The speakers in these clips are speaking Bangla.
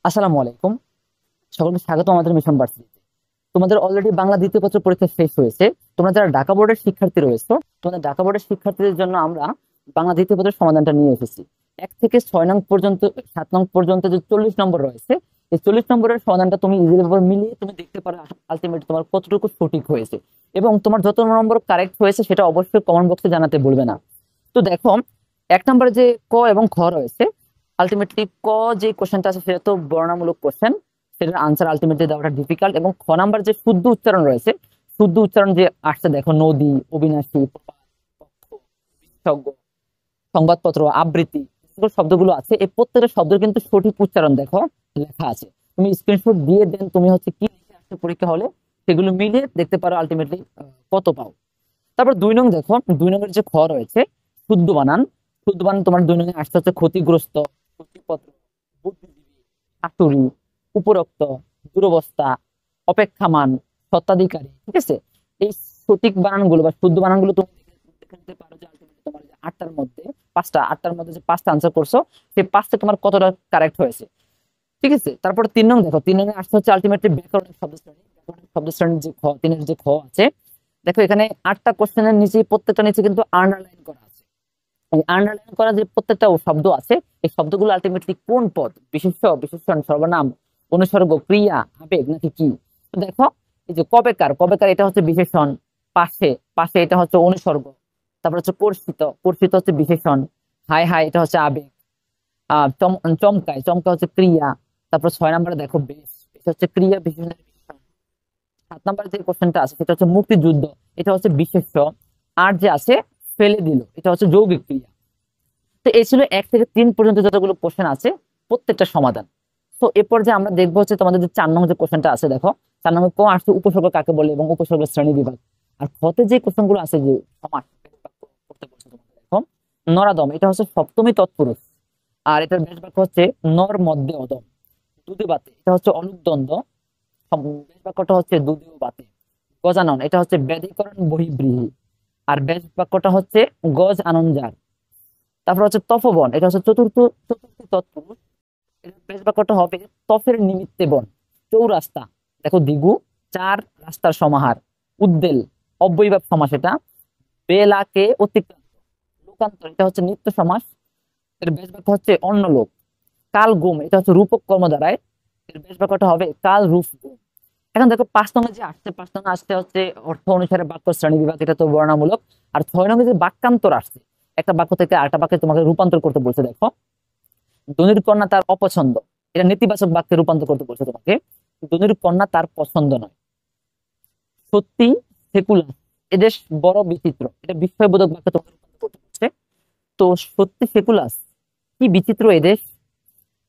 আসসালামু আলাইকুম। সকলকে স্বাগত আমাদের মিশন ভার্সিটিতে। তোমাদের অলরেডি বাংলা দ্বিতীয় পত্র পরীক্ষা শেষ হয়েছে। তোমরা যারা ঢাকা বোর্ডের শিক্ষার্থী রয়েছে, তোমাদের ঢাকা বোর্ডের শিক্ষার্থীদের জন্য আমরা বাংলা দ্বিতীয় পত্রের সমাধানটা নিয়ে এসেছি। 1 থেকে 6 নং পর্যন্ত, 7 নং পর্যন্ত যে 40 নম্বর রয়েছে, এই 40 নম্বরের সমাধানটা তুমি ইজিলি ভাবে মিলিয়ে তুমি দেখতে পারো আলটিমেট তোমার কতটুকু সঠিক হয়েছে, এবং তোমার যত নম্বর কারেক্ট হয়েছে সেটা অবশ্যই কমেন্ট বক্সে জানাতে ভুলবে না। তো দেখো, 1 নম্বরে যে ক এবং খ রয়েছে, আলটিমেটলি ক যে কোশ্চেনটা আছে সেটা তো বর্ণনামূলক কোশ্চেন, সেটার আনসার আলটিমেটলি দেওয়াটা ডিফিকাল্ট। এবং খ নাম্বার যে শুদ্ধ উচ্চারণ রয়েছে, শুদ্ধ উচ্চারণ যে আসছে দেখো, নদী, অবিনাশী, প্রবাদ, পক্ষ, বিশেষজ্ঞ, সংবাদপত্র, আবৃত্তি, এগুলো শব্দগুলো আছে, এই প্রত্যেকটা শব্দের কিন্তু সঠিক উচ্চারণ দেখো লেখা আছে। তুমি স্ক্রিনশট দিয়ে দেন তুমি হচ্ছে কি লিখে আসছে পরীক্ষা হলে, সেগুলো মিলিয়ে দেখতে পারো আলটিমেটলি কত পাও। তারপর 2 নং দেখো, 2 নম্বরের যে খ রয়েছে, শুদ্ধ বানান। শুদ্ধ বানান তোমার 2 নং আসতে হচ্ছে ক্ষতিগ্রস্ত, ক্ষতিপত্র, বুদ্ধিজীবী, আতুরী, উপরোক্ত, দুরবস্থা, অপেক্ষামান, স্বত্বাধিকারী। ঠিক আছে, এই সঠিক বানানগুলো বা শুদ্ধ বানানগুলো তুমি দেখে নিতে পারো যে আলটিমেটলি তোমার যে 8টার মধ্যে 5টা, 8টার মধ্যে যে 5টা আনসার করছো, সেই 5টা তোমার কতটা কারেক্ট হয়েছে। ঠিক আছে, তারপরে 3 নং দেখো, 3 নং আসতে হচ্ছে আলটিমেটলি ব্যাকরণিক শব্দ শ্রেণী। ব্যাকরণিক শব্দ শ্রেণীর যে খ, 3-এর যে খ আছে, দেখো এখানে 8টা কোশ্চেনের নিচে, প্রত্যেকটা নিচে কিন্তু আন্ডারলাইন করা আছে। এই আন্ডারলাইন করা যে প্রত্যেকটা শব্দ আছে, এই শব্দগুলো আলটিমেটলি কোন পদ, বিশেষ্য, বিশেষণ, সর্বনাম, অনুসর্গ, ক্রিয়া, আবেগ নাকি কি। তো দেখো, এই যে কবেকার, কবেকার এটা হচ্ছে বিশেষণ, পাশে, পাশে এটা হচ্ছে অনুসর্গ, তারপর হচ্ছে কর্ষিত, কর্ষিত হচ্ছে বিশেষণ, হায় হায় এটা হচ্ছে আবেগ, চমকায়, চমকা হচ্ছে ক্রিয়া। তারপর 6 নম্বরে দেখো বেশ, এটা হচ্ছে ক্রিয়া বিশেষণের বিশেষণ। 7 নম্বরে যে কোশ্চেনটা আছে সেটা হচ্ছে মুক্তিযুদ্ধ, এটা হচ্ছে বিশেষ্য। আর যে আছে ফেলে দিল, এটা হচ্ছে যৌগিক ক্রিয়া। তো এই ছিল 1 থেকে 3 পর্যন্ত যতগুলো কোশ্চেন আছে, প্রত্যেকটা সমাধান। তো এরপর যে আমরা দেখবো হচ্ছে তোমাদের যে 4 নং যে কোশ্চেনটা আছে, দেখো 4 নম্বর ক আসছে উপসর্গ কাকে বলে এবং উপসর্গের শ্রেণী বিভাগ। আর খতে যে কোশ্চেন গুলো আছে, যে সমাস করতে বলছে তোমাদের, দেখো নরাদম এটা হচ্ছে সপ্তমী তৎপুরুষ, আর এটার বেশ বাক্য হচ্ছে নর মধ্যে অদম। দুধে বাতে এটা হচ্ছে অলুক দ্বন্দ্ব, বেশ বাক্যটা হচ্ছে দুধেও বাতে। গজানন এটা হচ্ছে ব্যাধিকরণ বহিব্রীহি, আর বেশ বাক্যটা হচ্ছে গজ আনন্দার। তারপর হচ্ছে তপবন, এটা হচ্ছে চতুর্থী তৎপুরুষ, এটার বেশ বাক্যটা হবে তফের নিমিত্তে বন। চৌরাস্তা দেখো দিগু, 4 রাস্তার সমাহার। উদ্দেল অব্যয়ীভাব সমাস, এটা বেলাকে অতিক্রান্ত। লোকান্তর এটা হচ্ছে নিত্য সমাস, এর বেশ বাক্য হচ্ছে অন্য লোক। কাল গুম এটা হচ্ছে রূপক কর্ম দ্বারায়, এর বেশ বাক্যটা হবে কাল রূপ গুম। এখন দেখো 5 নং যে আসছে, 5 নং আসছে হচ্ছে অর্থ অনুসারে বাক্য শ্রেণী বিভাগ, এটা তো বর্ণনামূলক। আর 6 নং যে বাক্যান্তর আসছে, একটা বাক্য থেকে আরেকটা বাক্যে তোমাকে রূপান্তর করতে বলছে। দেখো ধনির কন্যা তার অপছন্দ, এটা নেতিবাচক বাক্যে রূপান্তর করতে বলছে তোমাকে। ধনির কন্যা তার পছন্দ নয়। সত্যি সেকুলার, এদেশ বড় বিচিত্র, এটা বিস্ময়বোধক বাক্যে তোমাকে রূপান্তর করতে বলছে। তো সত্যি সেকুলাস, কি বিচিত্র এদেশ।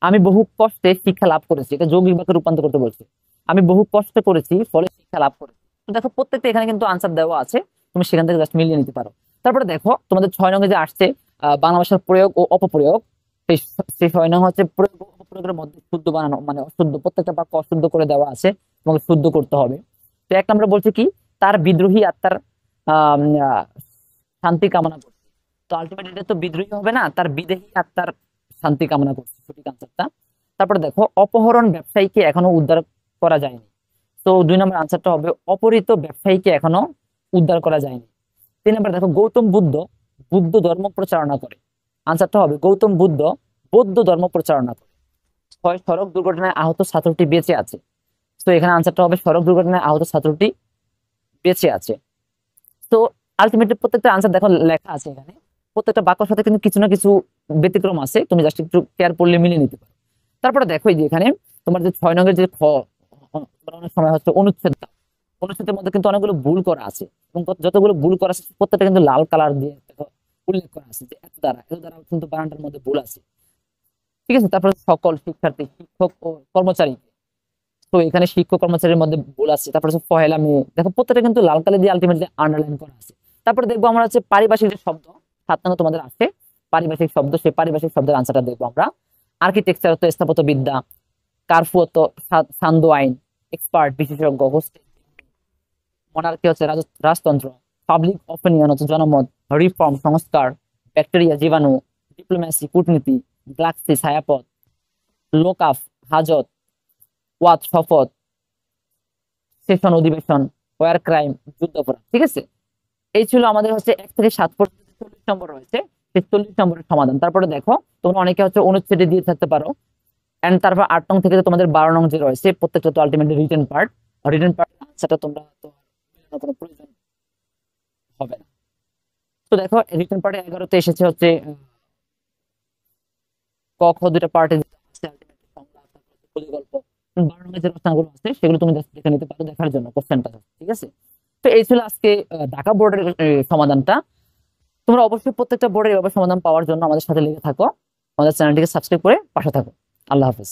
আমি বহু কষ্টে শিক্ষা লাভ করেছি, এটা যৌগিক বাক্যে রূপান্তর করতে বলছে। আমি বহু কষ্ট করেছি ফলে শিক্ষা লাভ করেছি। তো দেখো প্রত্যেকটা এখানে কিন্তু আনসার দেওয়া আছে, তুমি সেখান থেকে জাস্ট মিলিয়ে নিতে পারো। তারপরে দেখো তোমাদের 6 নং যে আসছে, বাংলা ভাষার প্রয়োগ ও অপপ্রয়োগ। সেই সেই 6 নং হচ্ছে প্রয়োগ ও অপপ্রয়োগের মধ্যে শুদ্ধ বানানো মানে অশুদ্ধ, প্রত্যেকটা বাক্য অশুদ্ধ করে দেওয়া আছে, তোমাকে শুদ্ধ করতে হবে। তো 1 নম্বরে বলছে কি, তার বিদ্রোহী আত্মার আহ শান্তি কামনা করছে। তো আলটিমেটলি এটা তো বিদ্রোহী হবে না, তার বিদেহী আত্মার শান্তি কামনা করছে, সঠিক আনসারটা। তারপরে দেখো অপহরণ ব্যবসায়ীকে এখনো উদ্ধার করা যায়নি। তো 2 নম্বর আনসারটা হবে অপহৃত ব্যবসায়ীকে এখনো উদ্ধার করা যায়নি। 3 নম্বর দেখো গৌতম বুদ্ধ বুদ্ধ ধর্ম প্রচারণা করে, আনসারটা হবে গৌতম বুদ্ধ বৌদ্ধ ধর্ম প্রচারণা করে। 6 সড়ক দুর্ঘটনায় আহত ছাত্রটি বেঁচে আছে, তো এখানে আনসারটা হবে সড়ক দুর্ঘটনায় আহত ছাত্রটি বেঁচে আছে। তো আলটিমেটলি প্রত্যেকটা আনসার দেখো লেখা আছে এখানে, প্রত্যেকটা বাক্যের সাথে কিন্তু কিছু না কিছু ব্যতিক্রম আছে, তুমি জাস্ট একটু কেয়ার করলে মিলিয়ে নিতে পারো। তারপরে দেখো এই যে এখানে তোমার যে 6 নং যে খ, অনেক সময় হচ্ছে অনুচ্ছেদ, অনুচ্ছেদের মধ্যে কিন্তু অনেকগুলো ভুল করা আছে, এবং যতগুলো ভুল করা আছে প্রত্যেকটা কিন্তু লাল কালার দিয়ে দেখো উল্লেখ করা আছে যে এত দ্বারা কিন্তু বানানটার মধ্যে ভুল আছে। ঠিক আছে, তারপরে সকল শিক্ষার্থী, শিক্ষক ও কর্মচারী, তো এখানে শিক্ষক কর্মচারীর মধ্যে ভুল আছে। তারপরে হচ্ছে পহেলা মে, দেখো প্রত্যেকটা কিন্তু লাল কালি দিয়ে আলটিমেটলি আন্ডারলাইন করা আছে। তারপরে দেখবো আমরা হচ্ছে পারিভাষিক যে শব্দ, 7 নম্বর তোমাদের আছে পারিভাষিক শব্দ, সেই পারিভাষিক শব্দের আনসারটা দেখবো আমরা। আর্কিটেকচার তো স্থাপত্যবিদ্যা, কারফু তো সান্ধ্য আইন, এক্সপার্ট বিশেষজ্ঞ, হোস্টেল, মনার্কি হচ্ছে রাজতন্ত্র, পাবলিক অপিনিয়ন হচ্ছে জনমত, রিফর্ম সংস্কার, ব্যাকটেরিয়া জীবাণু, ডিপ্লোমেসি কূটনীতি, গ্লাক্সি ছায়াপথ, লোকাফ হাজত, ওয়াদ, শপথ, সেশন, অধিবেশন, ওয়ার ক্রাইম, যুদ্ধাপরাধ। ঠিক আছে, এই ছিল আমাদের হচ্ছে 1 থেকে 7 পর্যন্ত 40 নম্বর রয়েছে, সেই 40 নম্বরের সমাধান। তারপরে দেখো তোমরা অনেকে হচ্ছে অনুচ্ছেদে দিয়ে থাকতে পারো, এন্ড তারপর 8 নং থেকে তোমাদের 12 নং যে রয়েছে, প্রত্যেকটা তো ultimately written part. Written part সেটা তোমরা তো মেলানোর কোনো প্রয়োজন হবে না। তো দেখো রিটেন পার্টে 11তে এসেছে হচ্ছে ক খ দুইটা পার্টে গল্প। 12 নম্বরের যে রচনাগুলো আছে সেগুলো তুমি just দেখে নিতে পারো দেখার জন্য কোশ্চেনটা। ঠিক আছে, তো এই ছিল আজকে ঢাকা বোর্ডের সমাধানটা। তোমরা অবশ্যই প্রত্যেকটা বোর্ডের এভাবে সমাধান পাওয়ার জন্য আমাদের সাথে লেগে থাকো, আমাদের চ্যানেলটিকে সাবস্ক্রাইব করে পাশে থাকো। আল্লাহ হাফেজ।